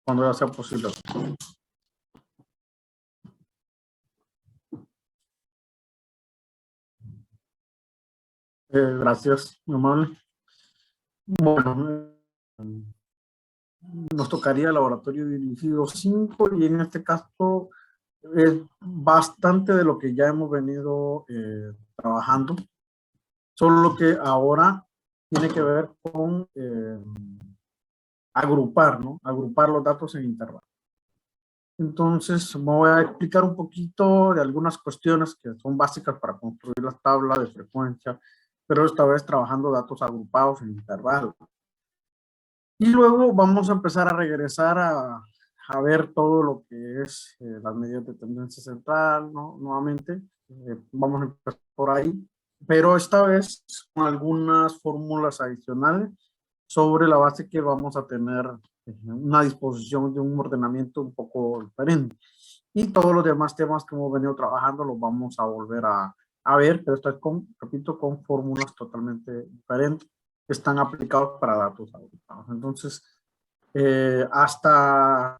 cuando ya sea posible. Gracias, mi amable. Bueno, nos tocaría el laboratorio dirigido 5 y en este caso es bastante de lo que ya hemos venido trabajando, solo que ahora tiene que ver con agrupar, ¿no? Agrupar los datos en intervalos. Entonces, me voy a explicar un poquito de algunas cuestiones que son básicas para construir la tabla de frecuencia, pero esta vez trabajando datos agrupados en intervalos. Y luego vamos a empezar a regresar a ver todo lo que es las medidas de tendencia central, ¿no? Nuevamente, vamos a empezar por ahí, pero esta vez con algunas fórmulas adicionales sobre la base que vamos a tener una disposición de un ordenamiento un poco diferente. Y todos los demás temas que hemos venido trabajando los vamos a volver a ver, pero esta vez repito, con fórmulas totalmente diferentes que están aplicados para datos agrupados. Entonces, hasta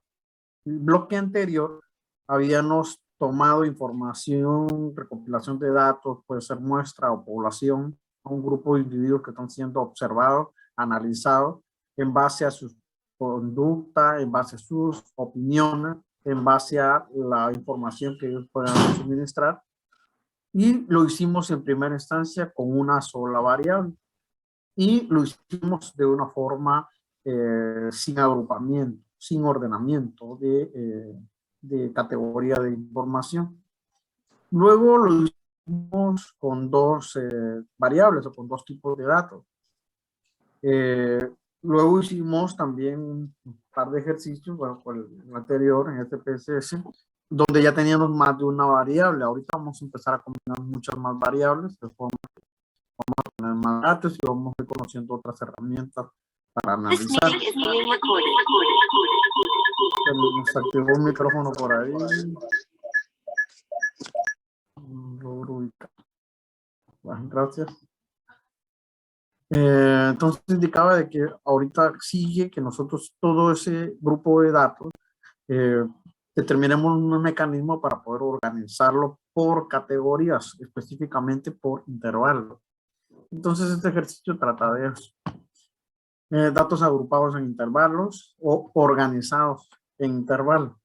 el bloque anterior habíamos tomado información, recopilación de datos, puede ser muestra o población, a un grupo de individuos que están siendo observados, analizados en base a su conducta, en base a sus opiniones, en base a la información que ellos puedan suministrar. Y lo hicimos en primera instancia con una sola variable. Y lo hicimos de una forma sin agrupamiento, sin ordenamiento de categoría de información. Luego lo hicimos con dos variables o con dos tipos de datos. Luego hicimos también un par de ejercicios, bueno, con el anterior en este PSS, donde ya teníamos más de una variable. Ahorita vamos a empezar a combinar muchas más variables, de forma que vamos a tener más datos y vamos a ir conociendo otras herramientas para analizar. Nos activó un micrófono por ahí. Bueno, gracias. Entonces indicaba de que ahorita sigue que nosotros todo ese grupo de datos determinemos un mecanismo para poder organizarlo por categorías, específicamente por intervalos. Entonces este ejercicio trata de eso. Datos agrupados en intervalos o organizados en intervalos.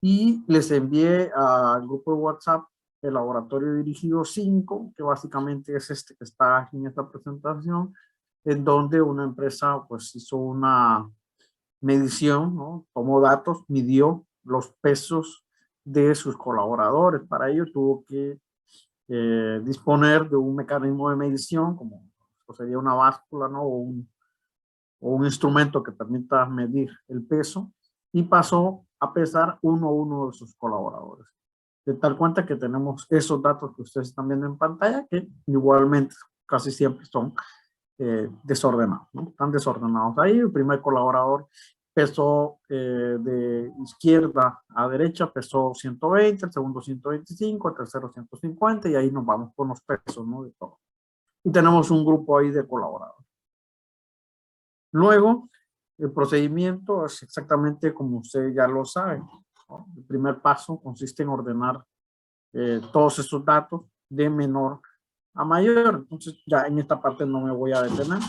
Y les envié al grupo de WhatsApp el laboratorio dirigido 5, que básicamente es este que está aquí en esta presentación, en donde una empresa pues hizo una medición, ¿no? Tomó datos, midió los pesos de sus colaboradores. Para ello tuvo que disponer de un mecanismo de medición, como sería una báscula, ¿no? O un instrumento que permita medir el peso, y pasó a pesar uno a uno de sus colaboradores. De tal cuenta que tenemos esos datos que ustedes están viendo en pantalla, que igualmente casi siempre son desordenados, ¿no? Están desordenados ahí. El primer colaborador pesó de izquierda a derecha, pesó 120, el segundo 125, el tercero 150, y ahí nos vamos con los pesos, ¿no? De todo. Y tenemos un grupo ahí de colaboradores. Luego, el procedimiento es exactamente como usted ya lo sabe, ¿no? El primer paso consiste en ordenar todos estos datos de menor a mayor. Entonces, ya en esta parte no me voy a detener.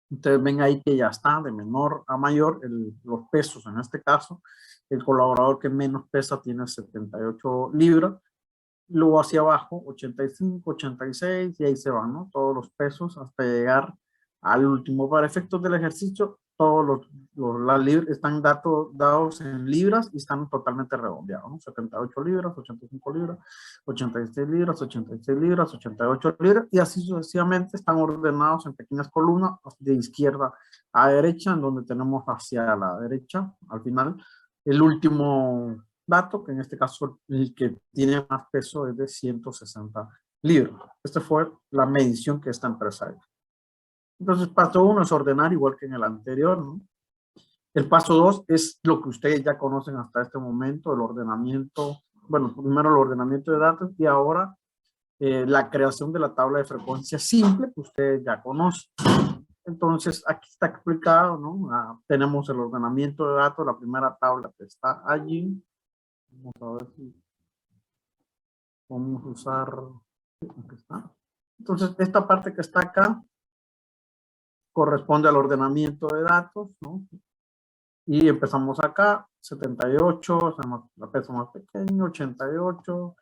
Ustedes ven ahí que ya está de menor a mayor, los pesos en este caso. El colaborador que menos pesa tiene 78 libras. Luego hacia abajo, 85, 86, y ahí se van, ¿no? Todos los pesos hasta llegar al último. Para efectos del ejercicio, todos las libras están dados en libras y están totalmente redondeados, ¿no? 78 libras, 85 libras, 86 libras, 86 libras, 88 libras, y así sucesivamente están ordenados en pequeñas columnas de izquierda a derecha, en donde tenemos hacia la derecha, al final, el último dato, que en este caso el que tiene más peso es de 160 libras. Esta fue la medición que esta empresa hizo. Entonces, paso 1 es ordenar igual que en el anterior, ¿no? El paso 2 es lo que ustedes ya conocen hasta este momento, el ordenamiento, bueno, primero el ordenamiento de datos y ahora la creación de la tabla de frecuencia simple que ustedes ya conocen. Entonces, aquí está explicado, ¿no? Tenemos el ordenamiento de datos, la primera tabla que está allí. Vamos a ver si vamos a usar. Aquí está. Entonces, esta parte que está acá corresponde al ordenamiento de datos, ¿no? Y empezamos acá, 78, la peso más pequeño, 88,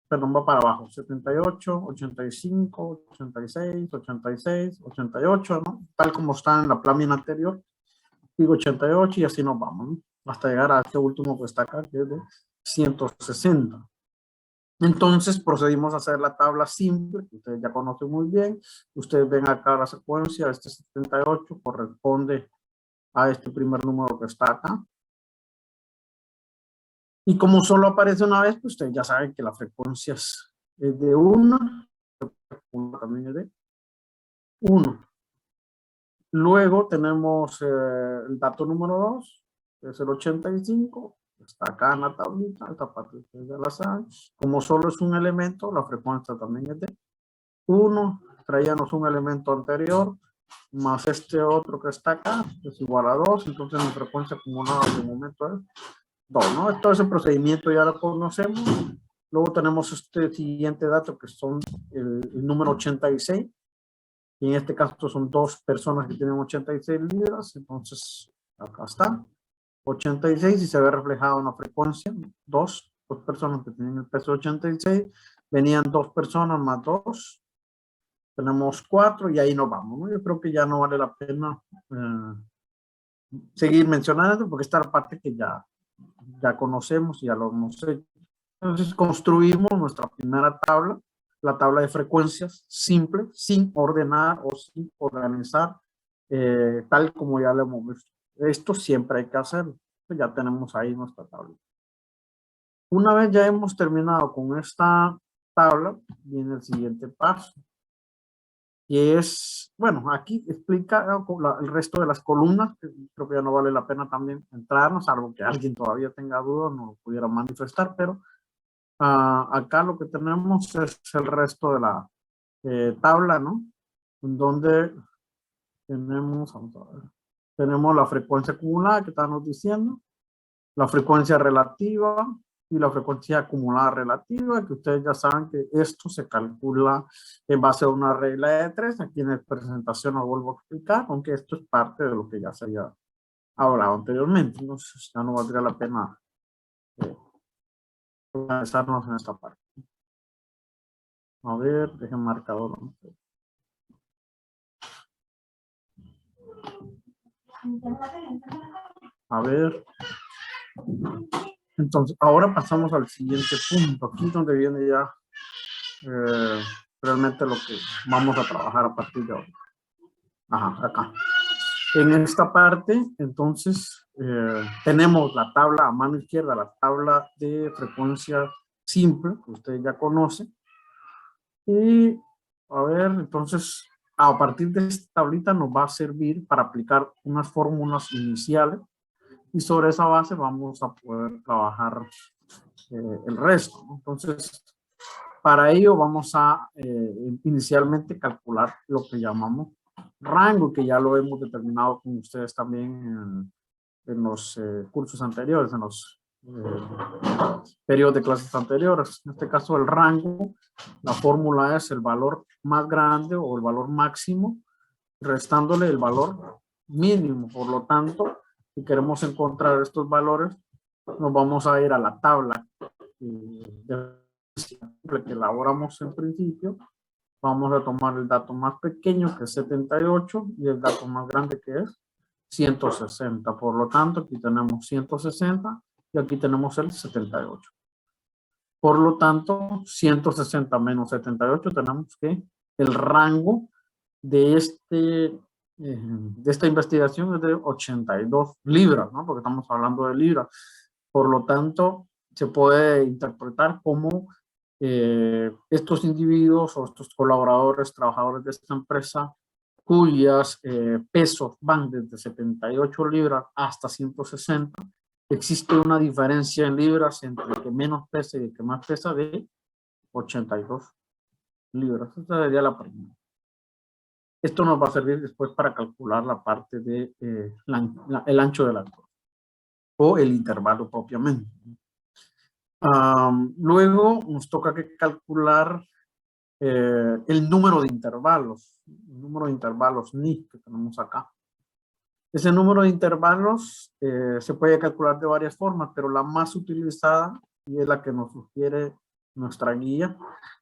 perdón, va para abajo, 78, 85, 86, 86, 88, ¿no? Tal como está en la lámina anterior, digo 88 y así nos vamos, ¿no? Hasta llegar a este último que está acá, que es de 160. Entonces procedimos a hacer la tabla simple, que ustedes ya conocen muy bien. Ustedes ven acá la secuencia, este 78 corresponde a este primer número que está acá. Y como solo aparece una vez, pues ustedes ya saben que la frecuencia es de 1, también es de 1. Luego tenemos el dato número 2, que es el 85, está acá en la tablita, esta parte ustedes ya la saben. Como solo es un elemento, la frecuencia también es de 1, traíamos un elemento anterior, más este otro que está acá, es igual a 2, entonces mi frecuencia acumulada de momento es 2, ¿no? Todo ese procedimiento ya lo conocemos. Luego tenemos este siguiente dato que son el número 86, y en este caso son dos personas que tienen 86 libras, entonces acá está, 86 y se ve reflejado en la frecuencia, dos personas que tienen el peso 86, venían dos personas más dos, tenemos 4 y ahí nos vamos, ¿no? Yo creo que ya no vale la pena seguir mencionando porque esta es la parte que ya conocemos y ya lo hemos hecho. Entonces construimos nuestra primera tabla, la tabla de frecuencias simple, sin ordenar o sin organizar, tal como ya lo hemos visto. Esto siempre hay que hacerlo. Ya tenemos ahí nuestra tabla. Una vez ya hemos terminado con esta tabla, viene el siguiente paso. Y es, bueno, aquí explica el resto de las columnas, que creo que ya no vale la pena también entrarnos, salvo que alguien todavía tenga dudas, no lo pudiera manifestar, pero acá lo que tenemos es el resto de la tabla, ¿no? En donde tenemos, vamos a ver, tenemos la frecuencia acumulada que estamos diciendo, la frecuencia relativa y la frecuencia acumulada relativa, que ustedes ya saben que esto se calcula en base a una regla de 3. Aquí en la presentación lo vuelvo a explicar, aunque esto es parte de lo que ya se había hablado anteriormente. Entonces ya no valdría la pena organizarnos en esta parte. A ver, dejen marcador. A ver. Entonces, ahora pasamos al siguiente punto. Aquí es donde viene ya realmente lo que vamos a trabajar a partir de ahora. Ajá, acá. En esta parte, entonces, tenemos la tabla a mano izquierda, la tabla de frecuencia simple, que ustedes ya conocen. Y, a ver, entonces, a partir de esta tablita nos va a servir para aplicar unas fórmulas iniciales y sobre esa base vamos a poder trabajar el resto, ¿no? Entonces, para ello vamos a inicialmente calcular lo que llamamos rango, que ya lo hemos determinado con ustedes también en los cursos anteriores, en los periodos de clases anteriores. En este caso, el rango, la fórmula es el valor más grande o el valor máximo, restándole el valor mínimo. Por lo tanto, si queremos encontrar estos valores, nos vamos a ir a la tabla que elaboramos en principio. Vamos a tomar el dato más pequeño, que es 78, y el dato más grande, que es 160. Por lo tanto, aquí tenemos 160 y aquí tenemos el 78. Por lo tanto, 160 menos 78, tenemos que el rango de, de esta investigación es de 82 libras, ¿no? Porque estamos hablando de libras. Por lo tanto, se puede interpretar como estos individuos o estos colaboradores, trabajadores de esta empresa, cuyas pesos van desde 78 libras hasta 160, existe una diferencia en libras entre el que menos pesa y el que más pesa de 82 libras. Esta sería la primera. Esto nos va a servir después para calcular la parte de el ancho de la curva o el intervalo propiamente. Luego nos toca que calcular el número de intervalos, ni que tenemos acá. Ese número de intervalos se puede calcular de varias formas, pero la más utilizada, y es la que nos sugiere nuestra guía,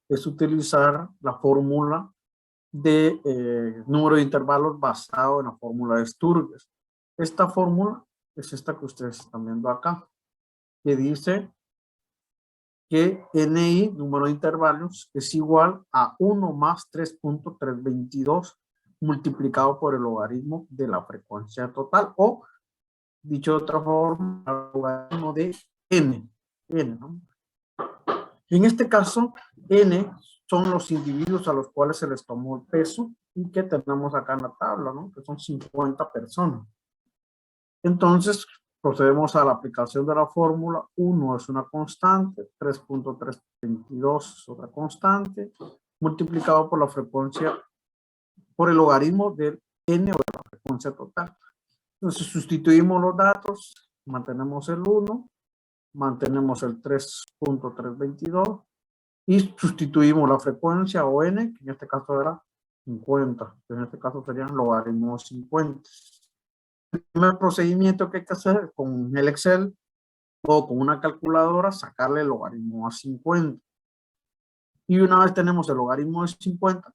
es utilizar la fórmula de número de intervalos basado en la fórmula de Sturges. Esta fórmula es esta que ustedes están viendo acá, que dice que NI, número de intervalos, es igual a 1 más 3.322 multiplicado por el logaritmo de la frecuencia total, o dicho de otra forma, el logaritmo de N, ¿no? En este caso, N son los individuos a los cuales se les tomó el peso y que tenemos acá en la tabla, ¿no? Que son 50 personas. Entonces, procedemos a la aplicación de la fórmula. 1 es una constante, 3.322 es otra constante, multiplicado por la frecuencia, por el logaritmo del N o de la frecuencia total. Entonces, sustituimos los datos, mantenemos el 1, mantenemos el 3.322 y sustituimos la frecuencia o N, que en este caso era 50, que en este caso serían logaritmos 50. El primer procedimiento que hay que hacer con el Excel o con una calculadora, sacarle el logaritmo a 50. Y una vez tenemos el logaritmo de 50,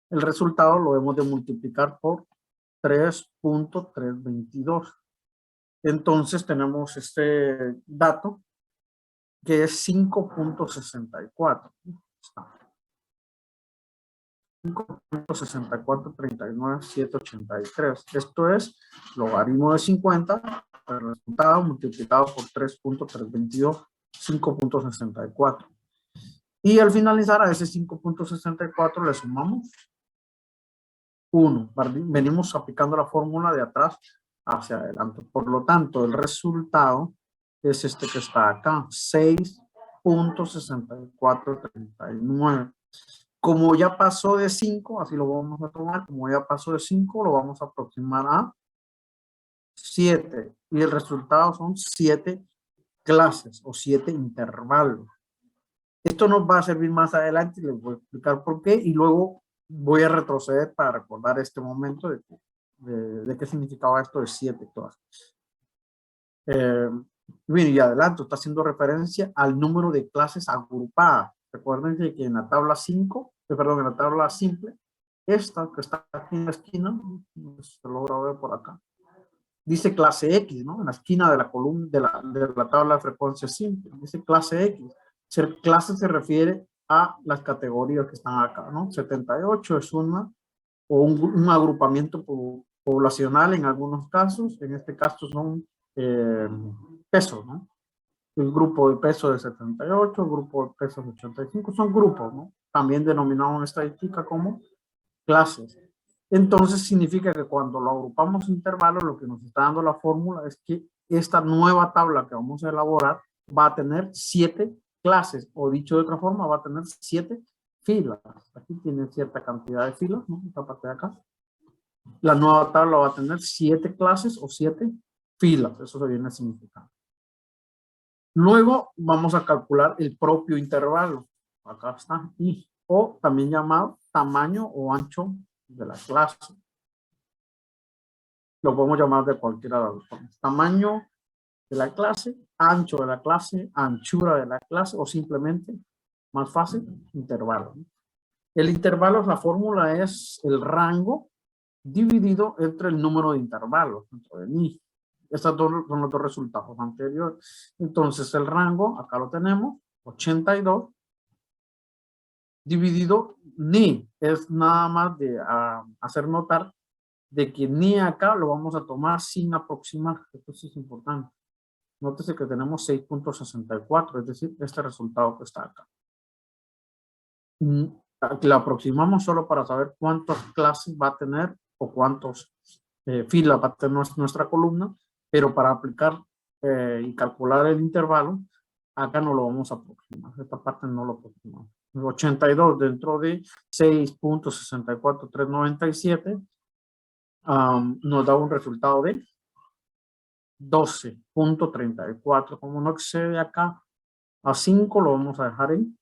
el resultado lo hemos de multiplicar por 3.322. Entonces tenemos este dato que es 5.64. 5.6439.783. Esto es logaritmo de 50, el resultado multiplicado por 3.322, 5.64. Y al finalizar a ese 5.64 le sumamos 1. Venimos aplicando la fórmula de atrás hacia adelante. Por lo tanto, el resultado es este que está acá, 6.6439. Como ya pasó de 5, así lo vamos a tomar, como ya pasó de 5, lo vamos a aproximar a 7. Y el resultado son 7 clases o 7 intervalos. Esto nos va a servir más adelante y les voy a explicar por qué. Y luego voy a retroceder para recordar este momento de qué significaba esto de 7 clases. Bien, y adelanto, está haciendo referencia al número de clases agrupadas. Recuerden que en la tabla 5, perdón, en la tabla simple, esta que está aquí en la esquina, se logra ver por acá, dice clase X, ¿no? En la esquina de la columna de la tabla de frecuencia simple, dice clase X. Clase se refiere a las categorías que están acá, ¿no? 78 es un agrupamiento poblacional en algunos casos, en este caso son pesos, ¿no? El grupo de peso de 78, el grupo de peso de 85, son grupos, ¿no? También denominados en estadística como clases. Entonces significa que cuando lo agrupamos en intervalos, lo que nos está dando la fórmula es que esta nueva tabla que vamos a elaborar va a tener 7 clases, o dicho de otra forma, va a tener 7 filas. Aquí tiene cierta cantidad de filas, ¿no? Esta parte de acá. La nueva tabla va a tener 7 clases o 7 filas, eso se viene a significar. Luego vamos a calcular el propio intervalo. Acá está, I, o también llamado tamaño o ancho de la clase. Lo podemos llamar de cualquiera de las formas. Tamaño de la clase, ancho de la clase, anchura de la clase o simplemente, más fácil, intervalo. El intervalo, la fórmula es el rango dividido entre el número de intervalos, dentro de ni. Estos son los dos resultados anteriores. Entonces el rango, acá lo tenemos, 82, dividido ni, es nada más de hacer notar de que ni acá lo vamos a tomar sin aproximar. Esto sí es importante. Nótese que tenemos 6.64, es decir, este resultado que está acá. La aproximamos solo para saber cuántas clases va a tener o cuántos filas va a tener nuestra columna, pero para aplicar y calcular el intervalo, acá no lo vamos a aproximar. Esta parte no lo aproximamos. 82 dentro de 6.64397 nos da un resultado de 12.34. Como no excede acá a 5, lo vamos a dejar en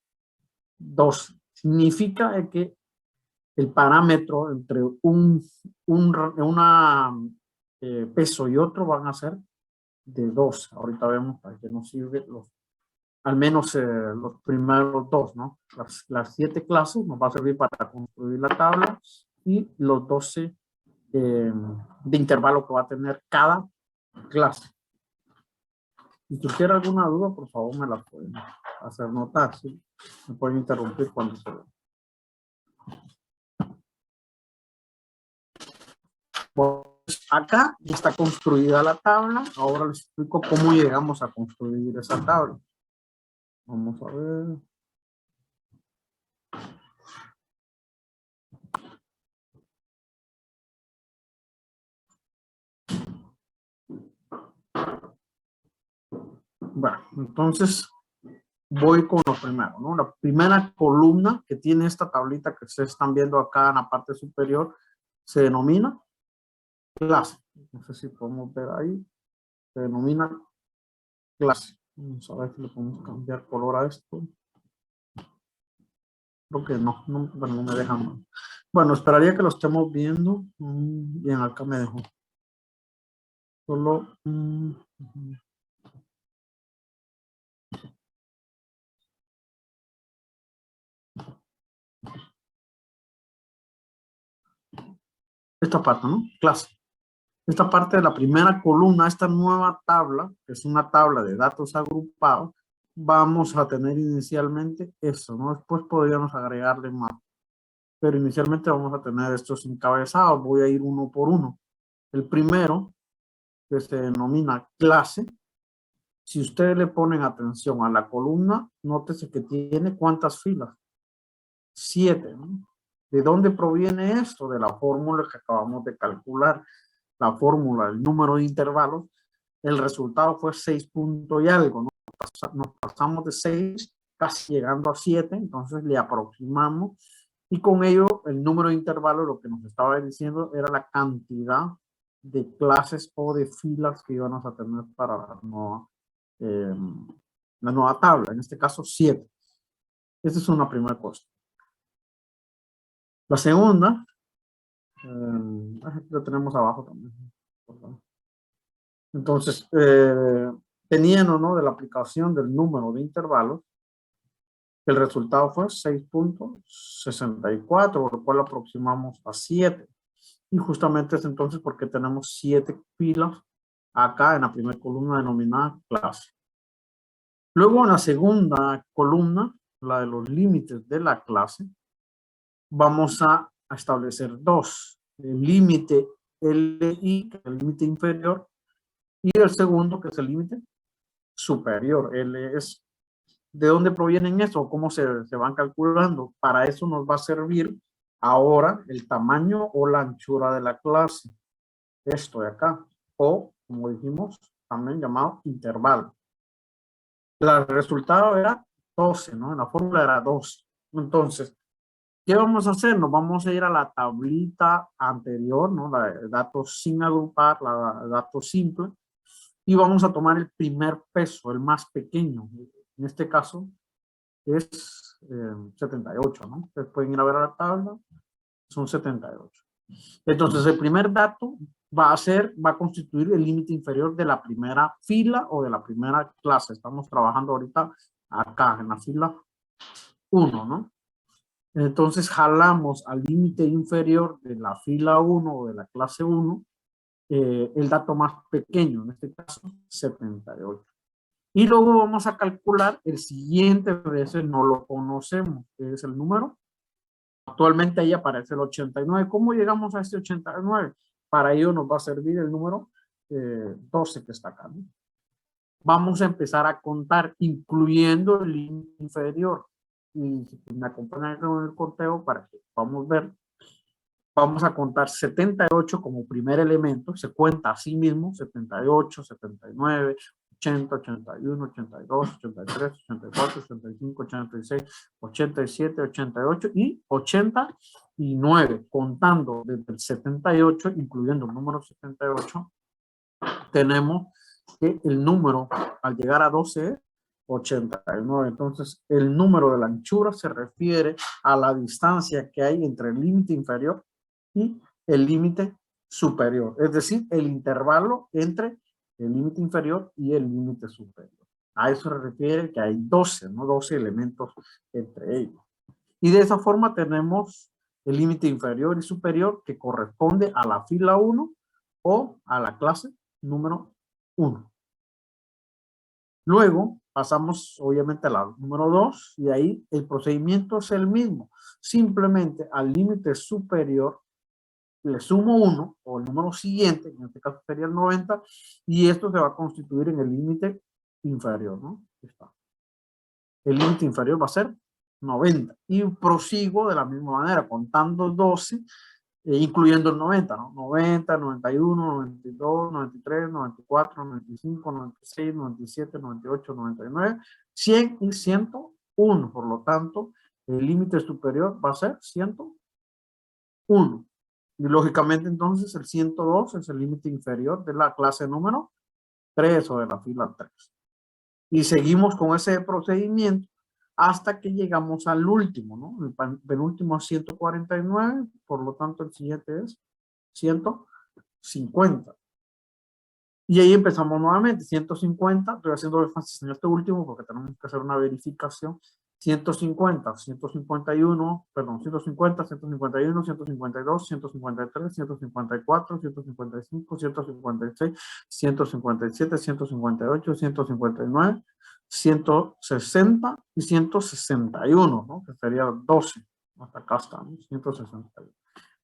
12. Significa que el parámetro entre una peso y otro van a ser de 12. Ahorita vemos para qué nos sirve al menos los primeros dos, ¿no? Las 7 clases nos va a servir para construir la tabla y los 12 de intervalo que va a tener cada clase. Si tuviera alguna duda, por favor me la pueden hacer notar, ¿sí? Me pueden interrumpir cuando se ve. Pues acá ya está construida la tabla. Ahora les explico cómo llegamos a construir esa tabla. Vamos a ver. Bueno, entonces voy con lo primero, ¿no? La primera columna que tiene esta tablita que ustedes están viendo acá en la parte superior se denomina clase. No sé si podemos ver ahí. Se denomina clase. Vamos a ver si le podemos cambiar color a esto. Creo que no, bueno, no me dejan. Bueno, esperaría que lo estemos viendo. Bien, acá me dejó. Solo. Esta parte, ¿no? Clase. Esta parte de la primera columna, esta nueva tabla, que es una tabla de datos agrupados, vamos a tener inicialmente eso, ¿no? Después podríamos agregarle más. Pero inicialmente vamos a tener estos encabezados. Voy a ir uno por uno. El primero, que se denomina clase. Si ustedes le ponen atención a la columna, nótese que tiene ¿cuántas filas? 7, ¿no? ¿De dónde proviene esto? De la fórmula que acabamos de calcular. La fórmula, el número de intervalos. El resultado fue 6 puntos y algo, ¿no? Nos pasamos de 6, casi llegando a 7, entonces le aproximamos. Y con ello, el número de intervalos, lo que nos estaba diciendo, era la cantidad de clases o de filas que íbamos a tener para la nueva tabla, en este caso 7. Esa es una primera cosa. La segunda, lo tenemos abajo también. Entonces, teniendo, ¿no?, de la aplicación del número de intervalos, el resultado fue 6.64, por lo cual lo aproximamos a 7. Y justamente es entonces porque tenemos 7 filas acá en la primera columna denominada clase. Luego en la segunda columna, la de los límites de la clase, vamos a establecer dos. El límite LI, que es el límite inferior, y el segundo, que es el límite superior. L es de dónde provienen eso, cómo se van calculando. Para eso nos va a servir ahora el tamaño o la anchura de la clase. Esto de acá. O, como dijimos, también llamado intervalo. El resultado era 12, ¿no? La fórmula era 12. Entonces, ¿qué vamos a hacer? Nos vamos a ir a la tablita anterior, ¿no? La de datos sin agrupar, la de datos simple, y vamos a tomar el primer peso, el más pequeño. En este caso es 78, ¿no? Ustedes pueden ir a ver a la tabla, son 78. Entonces, el primer dato va a constituir el límite inferior de la primera fila o de la primera clase. Estamos trabajando ahorita acá en la fila 1, ¿no? Entonces jalamos al límite inferior de la fila 1 o de la clase 1 el dato más pequeño, en este caso 78. Y luego vamos a calcular el siguiente, pero ese no lo conocemos, que es el número. Actualmente ahí aparece el 89. ¿Cómo llegamos a este 89? Para ello nos va a servir el número 12 que está acá, ¿no? Vamos a empezar a contar, incluyendo el límite inferior. Y si me acompañan con el conteo para que podamos ver, vamos a contar 78 como primer elemento. Se cuenta a sí mismo, 78, 79, 80, 81, 82, 83, 84, 85, 86, 87, 88 y 89, contando desde el 78, incluyendo el número 78, tenemos que el número al llegar a 12 es 89. Entonces, el número de la anchura se refiere a la distancia que hay entre el límite inferior y el límite superior, es decir, el intervalo entre el límite inferior y el límite superior. A eso se refiere que hay 12, ¿no? 12 elementos entre ellos. Y de esa forma tenemos el límite inferior y superior que corresponde a la fila 1 o a la clase número 1. Luego pasamos obviamente a la número 2 y ahí el procedimiento es el mismo. Simplemente al límite superior le sumo 1 o el número siguiente, en este caso sería el 90, y esto se va a constituir en el límite inferior, ¿no? Está. El límite inferior va a ser 90 y prosigo de la misma manera, contando 12, incluyendo el 90, ¿no? 90, 91, 92, 93, 94, 95, 96, 97, 98, 99, 100 y 101. Por lo tanto, el límite superior va a ser 101. Y lógicamente entonces el 102 es el límite inferior de la clase número 3 o de la fila 3. Y seguimos con ese procedimiento hasta que llegamos al último, ¿no? El penúltimo es 149, por lo tanto el siguiente es 150. Y ahí empezamos nuevamente, 150, estoy haciendo énfasis en este último porque tenemos que hacer una verificación. 150, 151, perdón, 150, 151, 152, 153, 154, 155, 156, 157, 158, 159, 160 y 161, ¿no? Que sería 12. Hasta acá está, ¿no? 161.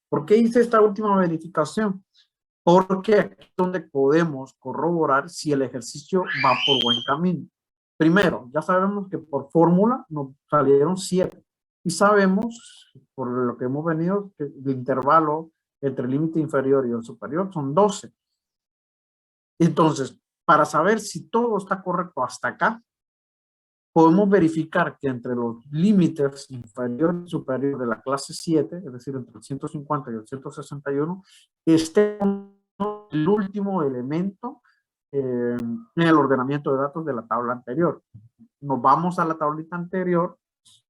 ¿Por qué hice esta última verificación? Porque aquí es donde podemos corroborar si el ejercicio va por buen camino. Primero, ya sabemos que por fórmula nos salieron 7 y sabemos, por lo que hemos venido, que el intervalo entre el límite inferior y el superior son 12. Entonces, para saber si todo está correcto hasta acá, podemos verificar que entre los límites inferior y superior de la clase 7, es decir, entre el 150 y el 161, esté el último elemento en el ordenamiento de datos de la tabla anterior. Nos vamos a la tablita anterior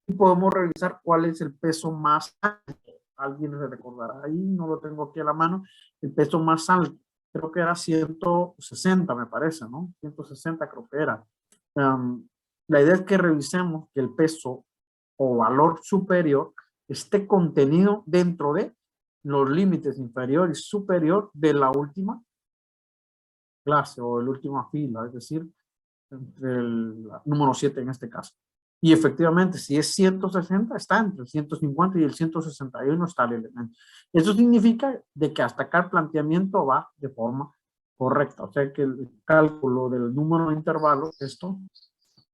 y podemos revisar cuál es el peso más alto. Alguien se recordará ahí, no lo tengo aquí a la mano, el peso más alto. Creo que era 160, me parece, ¿no? 160 creo que era. La idea es que revisemos que el peso o valor superior esté contenido dentro de los límites inferior y superior de la última clase o de la última fila, es decir, entre el número 7 en este caso. Y efectivamente, si es 160, está entre el 150 y el 161 está el elemento. Eso significa de que hasta acá el planteamiento va de forma correcta. O sea que el cálculo del número de intervalos, esto,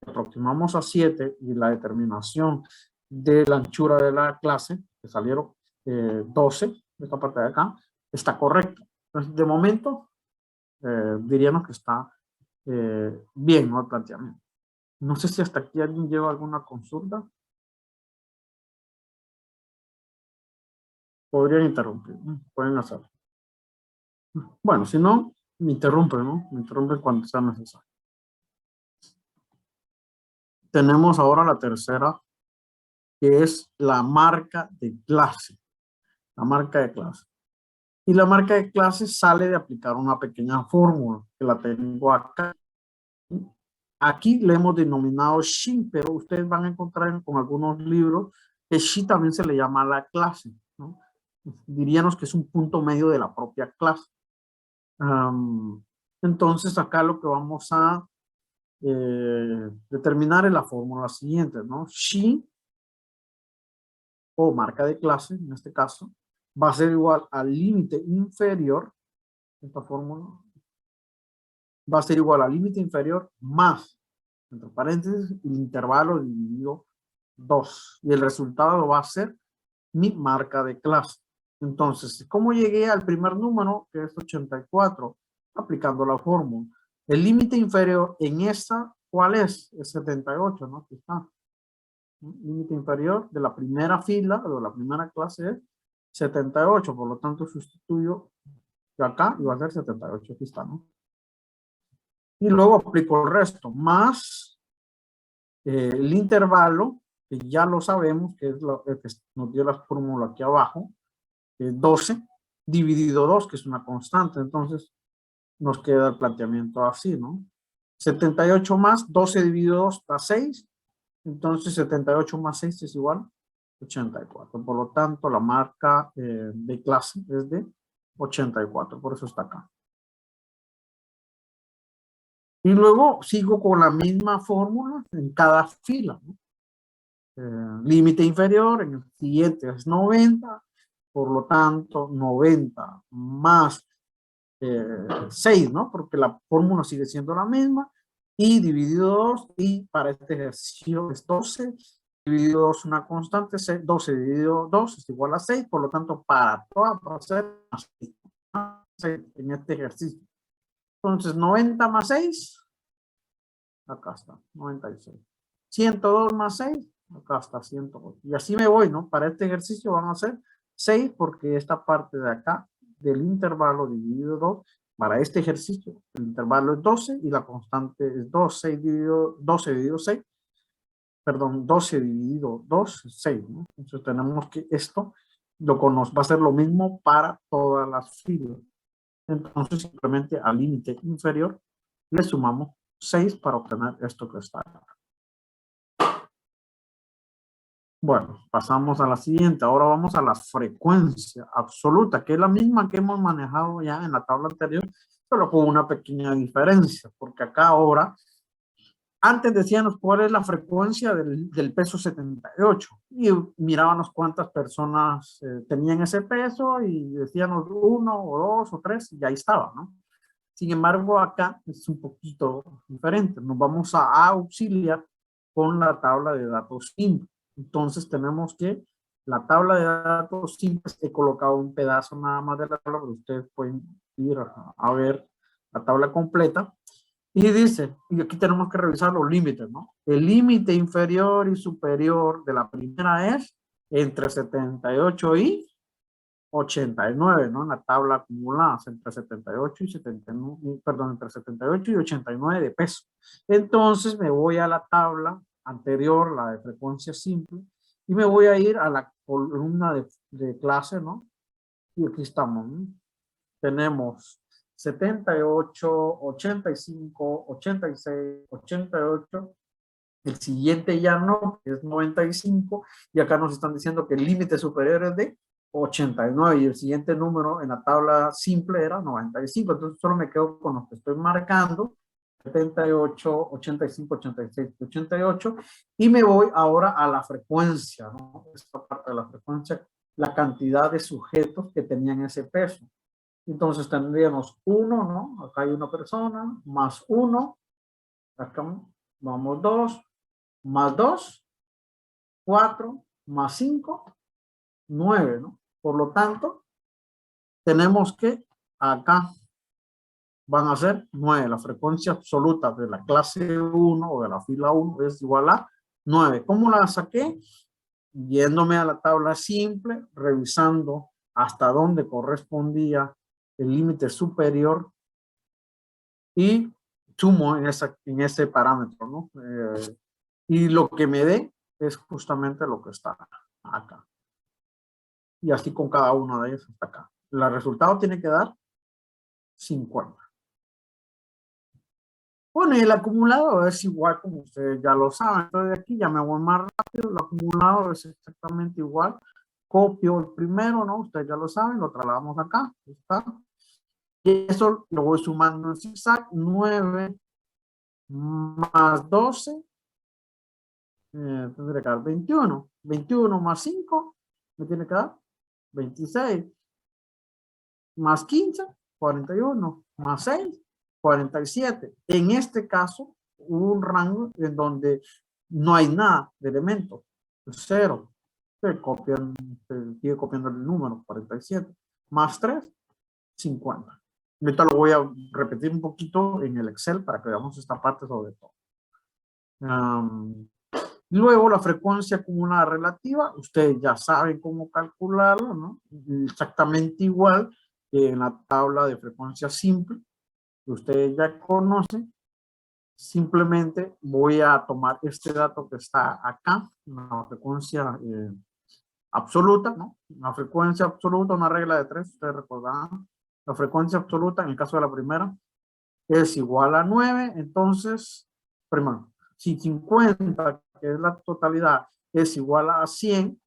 aproximamos a 7 y la determinación de la anchura de la clase, que salieron 12, esta parte de acá, está correcta. Entonces, de momento, diríamos que está bien, ¿no? El planteamiento. No sé si hasta aquí alguien lleva alguna consulta. Podrían interrumpir, ¿no? Pueden hacerlo. Bueno, si no, me interrumpen, ¿no? Me interrumpen cuando sea necesario. Tenemos ahora la tercera, que es la marca de clase. La marca de clase. Y la marca de clase sale de aplicar una pequeña fórmula, que la tengo acá. Aquí le hemos denominado Shi, pero ustedes van a encontrar con algunos libros que Shi también se le llama la clase, ¿no? Diríamos que es un punto medio de la propia clase. Entonces acá lo que vamos a determinar es la fórmula siguiente, ¿no? Shi o marca de clase, en este caso, va a ser igual al límite inferior, esta fórmula va a ser igual al límite inferior más, entre paréntesis, el intervalo dividido 2. Y el resultado va a ser mi marca de clase. Entonces, ¿cómo llegué al primer número, que es 84? Aplicando la fórmula. El límite inferior en esta, ¿cuál es? Es 78, ¿no? Aquí está. Límite inferior de la primera fila, o de la primera clase es 78, por lo tanto sustituyo de acá y va a ser 78, aquí está, ¿no? Y luego aplico el resto, más el intervalo, que ya lo sabemos, que es lo que nos dio la fórmula aquí abajo, 12 dividido 2, que es una constante, entonces nos queda el planteamiento así, ¿no? 78 más 12 dividido 2 da 6, entonces 78 más 6 es igual a 84. Por lo tanto, la marca de clase es de 84, por eso está acá. Y luego sigo con la misma fórmula en cada fila, ¿no? Límite inferior, en el siguiente es 90, por lo tanto 90 más 6, ¿no? Porque la fórmula sigue siendo la misma, y dividido 2, y para este ejercicio es 12, dividido 2 una constante, 12 dividido 2 es igual a 6, por lo tanto para todas va a ser 6 en este ejercicio. Entonces 90 más 6, acá está, 96. 102 más 6, acá está 108. Y así me voy, ¿no? Para este ejercicio van a ser 6 porque esta parte de acá del intervalo dividido 2, para este ejercicio el intervalo es 12 y la constante es 12 dividido 6, perdón, 12 dividido 2 es 6, ¿no? Entonces tenemos que esto va a ser lo mismo para todas las filas. Entonces simplemente al límite inferior le sumamos 6 para obtener esto que está acá. Bueno, pasamos a la siguiente. Ahora vamos a la frecuencia absoluta, que es la misma que hemos manejado ya en la tabla anterior, pero con una pequeña diferencia, porque acá ahora, antes decíamos cuál es la frecuencia del peso 78 y mirábamos cuántas personas tenían ese peso y decíamos 1 o 2 o 3 y ahí estaba, ¿no? Sin embargo, acá es un poquito diferente. Nos vamos a auxiliar con la tabla de datos simples. Entonces tenemos que la tabla de datos simples, he colocado un pedazo nada más de la tabla, pero ustedes pueden ir a ver la tabla completa. Y dice, y aquí tenemos que revisar los límites, ¿no? El límite inferior y superior de la primera es entre 78 y 89, ¿no? En la tabla acumulada, entre 78 y 79, perdón, entre 78 y 89 de peso. Entonces me voy a la tabla anterior, la de frecuencia simple, y me voy a ir a la columna de clase, ¿no? Y aquí estamos, ¿no? Tenemos 78, 85, 86, 88. El siguiente ya no, que es 95, y acá nos están diciendo que el límite superior es de 89 y el siguiente número en la tabla simple era 95. Entonces solo me quedo con lo que estoy marcando, 78, 85, 86, 88, y me voy ahora a la frecuencia, ¿no? Esta parte de la frecuencia, la cantidad de sujetos que tenían ese peso. Entonces tendríamos 1, ¿no? Acá hay una persona, más 1, acá vamos 2, más 2, 4, más 5, 9, ¿no? Por lo tanto, tenemos que acá van a ser 9. La frecuencia absoluta de la clase 1 o de la fila 1 es igual a 9. ¿Cómo la saqué? Yéndome a la tabla simple, revisando hasta dónde correspondía el límite superior y sumo en ese parámetro, ¿no? Y lo que me dé es justamente lo que está acá. Y así con cada uno de ellos hasta acá. El resultado tiene que dar 50. Bueno, y el acumulado es igual como ustedes ya lo saben. Entonces aquí ya me voy más rápido. El acumulado es exactamente igual. Copio el primero, ¿no? Ustedes ya lo saben, lo trasladamos acá. ¿Está? Y eso lo voy sumando en zigzag. 9 más 12. Tendré que dar 21. 21 más 5 me tiene que dar 26. Más 15, 41. Más 6, 47. En este caso, un rango en donde no hay nada de elementos. 0. Se sigue copiando el número, 47. Más 3, 50. Ahorita lo voy a repetir un poquito en el Excel para que veamos esta parte sobre todo. Luego la frecuencia acumulada relativa, ustedes ya saben cómo calcularlo, ¿no? Exactamente igual que en la tabla de frecuencia simple, que ustedes ya conocen. Simplemente voy a tomar este dato que está acá, la frecuencia absoluta, ¿no? La frecuencia absoluta, una regla de 3, ustedes recordarán. La frecuencia absoluta, en el caso de la primera, es igual a 9, entonces, primero, si 50, que es la totalidad, es igual a 100,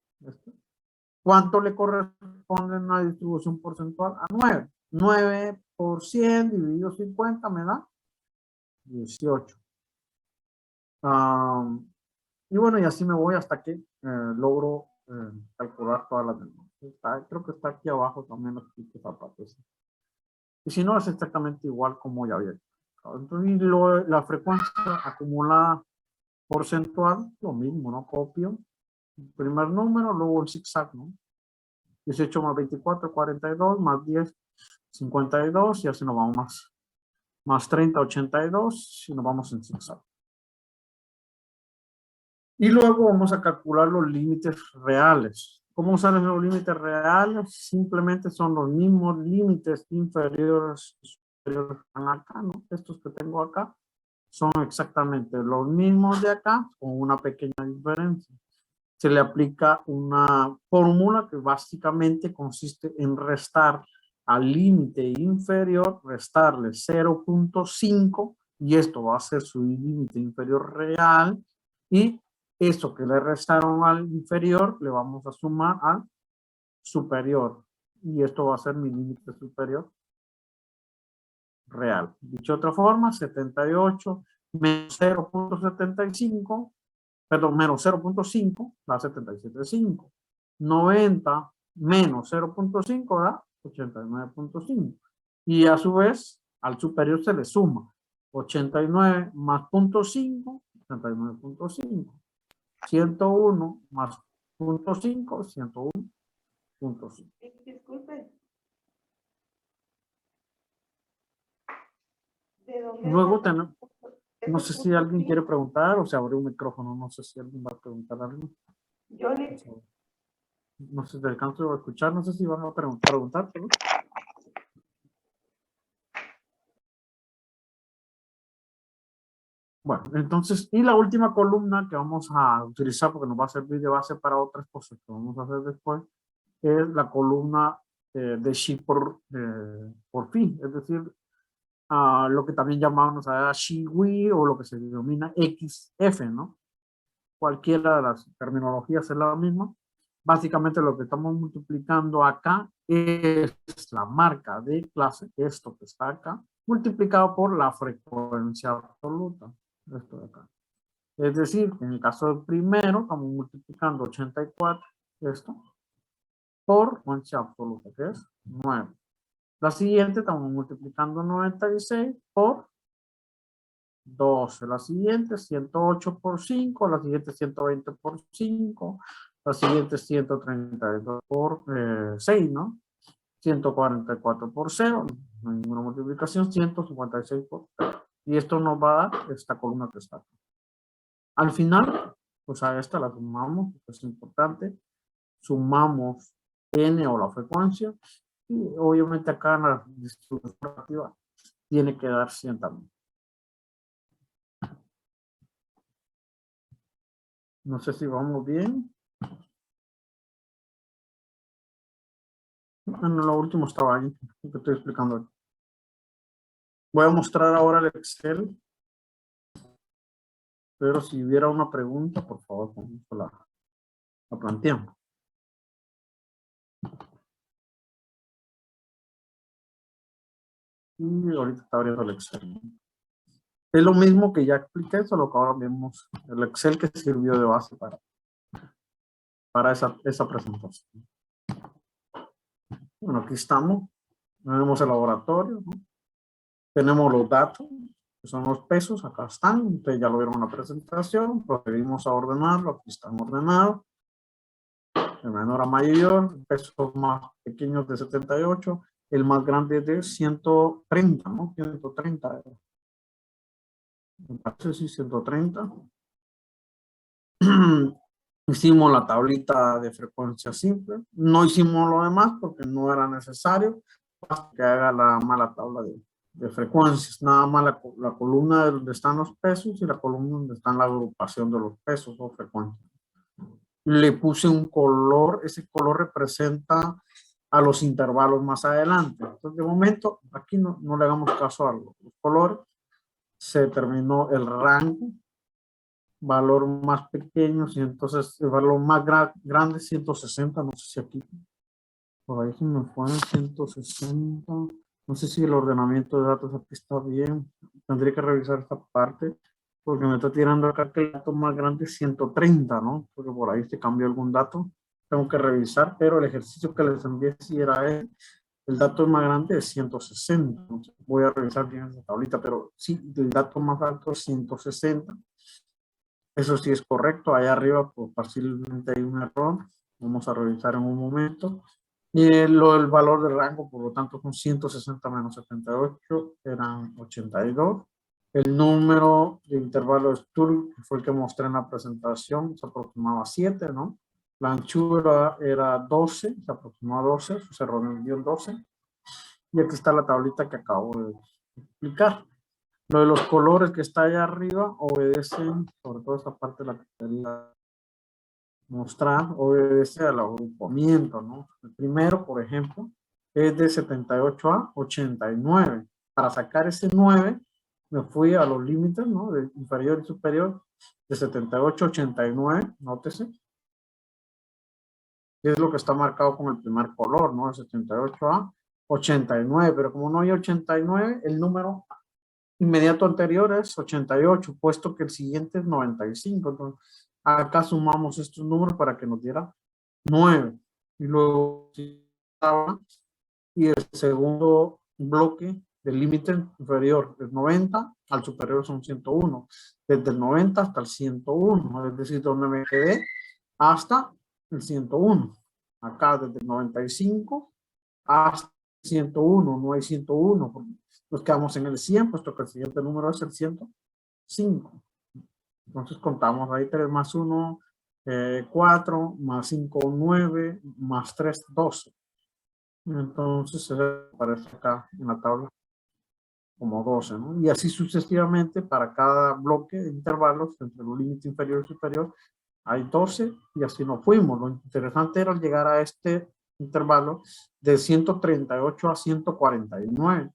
¿cuánto le corresponde en la distribución porcentual? A 9. 9 por 100 dividido 50 me da 18. Y bueno, y así me voy hasta que logro calcular todas las demás. Creo que está aquí abajo también los zapatos. Y si no, es exactamente igual como ya había hecho. Entonces, la frecuencia acumulada porcentual, lo mismo, ¿no? Copio el primer número, luego el zigzag, ¿no? 18 más 24, 42, más 10, 52, y así nos vamos más 30, 82, y nos vamos en zigzag. Y luego vamos a calcular los límites reales. ¿Cómo salen los límites reales? Simplemente son los mismos límites inferiores y superiores que están acá, ¿no? Estos que tengo acá son exactamente los mismos de acá, con una pequeña diferencia. Se le aplica una fórmula que básicamente consiste en restar al límite inferior, restarle 0.5, y esto va a ser su límite inferior real, y eso que le restaron al inferior le vamos a sumar al superior, y esto va a ser mi límite superior real. Dicho de otra forma, 78 menos 0.75, perdón, menos 0.5 da 77.5. 90 menos 0.5 da 89.5. Y a su vez, al superior se le suma 89 más 0.5, 89.5. 101 más 0.5, 101.5. Disculpe. ¿De dónde Luego tenemos, es no el sé si punto alguien quiere 5? preguntar o se abrió un micrófono, no sé si alguien va a preguntar algo. Yo le... No sé si te alcanzo a escuchar, no sé si van a preguntar, pero... Bueno, entonces, y la última columna que vamos a utilizar, porque nos va a servir de base para otras cosas que vamos a hacer después, es la columna de Xi por phi, es decir, lo que también llamamos a Xi Wi, o lo que se denomina XF, ¿no? Cualquiera de las terminologías es la misma. Básicamente lo que estamos multiplicando acá es la marca de clase, esto que está acá, multiplicado por la frecuencia absoluta, esto de acá. Es decir, en el caso del primero, estamos multiplicando 84, esto, por frecuencia absoluta, que es 9. La siguiente estamos multiplicando 96 por 12. La siguiente 108 por 5, la siguiente 120 por 5, la siguiente 132 por 6, ¿no? 144 por 0, no hay ninguna multiplicación, 156 por 0. Y esto nos va a dar esta columna que está aquí. Al final, pues a esta la sumamos, es importante, sumamos n o la frecuencia, y obviamente acá en la distribución relativa tiene que dar 100 también. No sé si vamos bien. Bueno, lo último estaba ahí, lo que estoy explicando aquí. Voy a mostrar ahora el Excel, pero si hubiera una pregunta, por favor, la planteamos. Y ahorita está abriendo el Excel. Es lo mismo que ya expliqué, solo que ahora vemos el Excel que sirvió de base para esa presentación. Bueno, aquí estamos. Tenemos el laboratorio, ¿no? Tenemos los datos, que son los pesos, acá están. Ustedes ya lo vieron en la presentación. Procedimos a ordenarlo, aquí están ordenados. De menor a mayor, pesos más pequeños de 78, el más grande es de 130, ¿no? 130. Me parece, sí, 130. Hicimos la tablita de frecuencia simple. No hicimos lo demás porque no era necesario. Basta que haga la mala tabla de frecuencias. Nada más la columna donde están los pesos y la columna donde está la agrupación de los pesos o frecuencias. Le puse un color. Ese color representa a los intervalos más adelante. Entonces, de momento, aquí no le hagamos caso a los colores. Se determinó el rango, valor más pequeño, y entonces el valor más grande, 160, no sé si aquí, por ahí se me fue 160, no sé si el ordenamiento de datos aquí está bien, tendría que revisar esta parte, porque me está tirando acá que el dato más grande es 130, ¿no? Porque por ahí se cambió algún dato, tengo que revisar, pero el ejercicio que les envié si era el dato más grande es 160, entonces voy a revisar bien esa tablita, pero sí, el dato más alto es 160. Eso sí es correcto. Allá arriba, pues fácilmente hay un error. Vamos a revisar en un momento. Y el valor de rango, por lo tanto, son 160 menos 78, eran 82. El número de intervalo de Sturm, que fue el que mostré en la presentación, se aproximaba a 7, ¿no? La anchura era 12, se aproximó a 12, se redondeó en 12. Y aquí está la tablita que acabo de explicar. Lo de los colores que está allá arriba obedecen, sobre todo esta parte de la que quería mostrar, obedece al agrupamiento, ¿no? El primero, por ejemplo, es de 78 a 89. Para sacar ese 9, me fui a los límites, ¿no? De inferior y superior, de 78 a 89, nótese. Es lo que está marcado con el primer color, ¿no? De 78 a 89, pero como no hay 89, el número inmediato anterior es 88, puesto que el siguiente es 95. Entonces, acá sumamos estos números para que nos diera 9. Y luego, y el segundo bloque del límite inferior es 90, al superior son 101. Desde el 90 hasta el 101, es decir, donde me quedé hasta el 101. Acá desde el 95 hasta el 101, no hay 101, porque nos quedamos en el 100, puesto que el siguiente número es el 105. Entonces contamos ahí 3 más 1, 4, más 5, 9, más 3, 12. Entonces se aparece acá en la tabla como 12, ¿no? Y así sucesivamente para cada bloque de intervalos entre el límite inferior y superior hay 12 y así nos fuimos. Lo interesante era llegar a este intervalo de 138 a 149.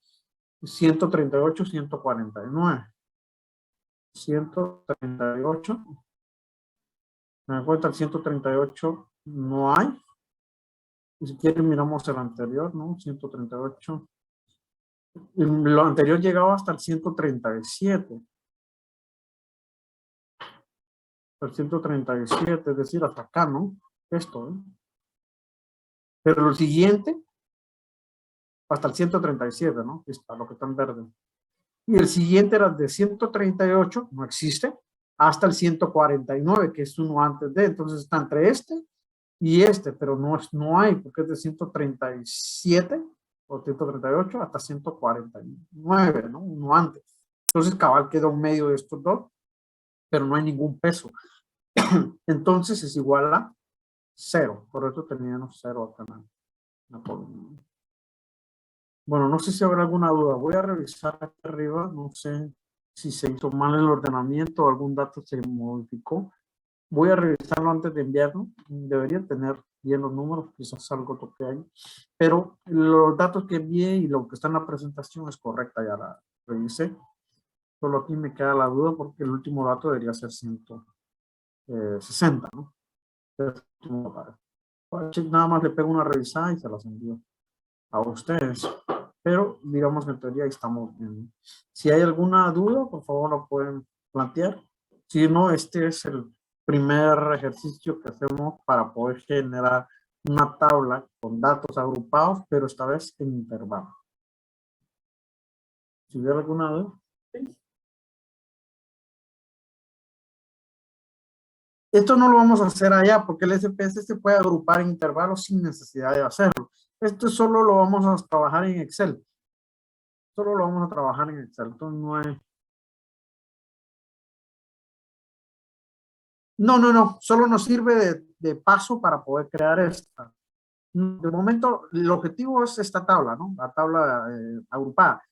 138, 149. 138. Me da cuenta el 138 no hay. Y si quieren miramos el anterior, ¿no? 138. Y lo anterior llegaba hasta el 137. El 137, es decir, hasta acá, ¿no? Esto, ¿eh? Pero el siguiente, hasta el 137, ¿no? Está lo que está en verde. Y el siguiente era de 138, no existe, hasta el 149, que es uno antes de. Entonces está entre este y este, pero no hay, porque es de 137 o 138 hasta 149, ¿no? Uno antes. Entonces cabal quedó en medio de estos dos, pero no hay ningún peso. Entonces es igual a 0. Por eso teníamos 0 acá en la columna. Bueno, no sé si habrá alguna duda. Voy a revisar aquí arriba. No sé si se hizo mal el ordenamiento o algún dato se modificó. Voy a revisarlo antes de enviarlo. Debería tener bien los números, quizás algo toque ahí. Pero los datos que envié y lo que está en la presentación es correcta, ya la revisé. Solo aquí me queda la duda porque el último dato debería ser 160, ¿no? Nada más le pego una revisada y se las envío a ustedes. Pero digamos que en teoría estamos bien. Si hay alguna duda, por favor lo pueden plantear. Si no, este es el primer ejercicio que hacemos para poder generar una tabla con datos agrupados, pero esta vez en intervalos. Si hubiera alguna duda. ¿Sí? Esto no lo vamos a hacer allá porque el SPS se puede agrupar en intervalos sin necesidad de hacerlo. Esto solo lo vamos a trabajar en Excel. Solo lo vamos a trabajar en Excel. Entonces no hay... No. Solo nos sirve de paso para poder crear esta. De momento, el objetivo es esta tabla, ¿no? La tabla agrupada.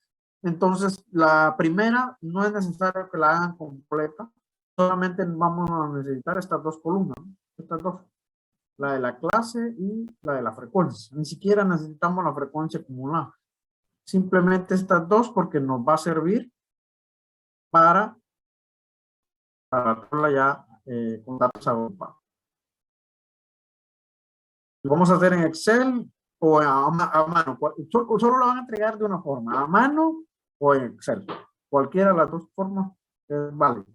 Entonces, la primera no es necesario que la hagan completa. Solamente vamos a necesitar estas dos columnas, ¿no? Estas dos. La de la clase y la de la frecuencia. Ni siquiera necesitamos la frecuencia acumulada. Simplemente estas dos porque nos va a servir para la tabla ya con datos agrupados. Lo vamos a hacer en Excel o a mano. Solo lo van a entregar de una forma, a mano o en Excel. Cualquiera de las dos formas es válido.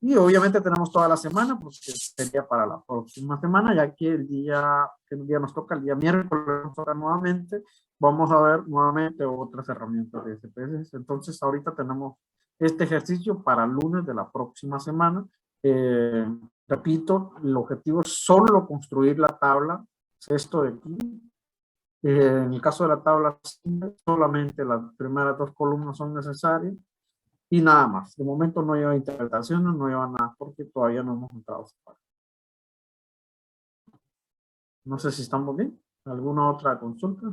Y obviamente tenemos toda la semana, porque sería para la próxima semana, ya que el día nos toca, el día miércoles nos toca nuevamente, vamos a ver nuevamente otras herramientas de SPSS. Entonces ahorita tenemos este ejercicio para el lunes de la próxima semana. Repito, el objetivo es solo construir la tabla, es esto de aquí. En el caso de la tabla, solamente las primeras dos columnas son necesarias. Y nada más. De momento no lleva interpretaciones, no lleva nada porque todavía no hemos entrado a esa parte. No sé si estamos bien. ¿Alguna otra consulta?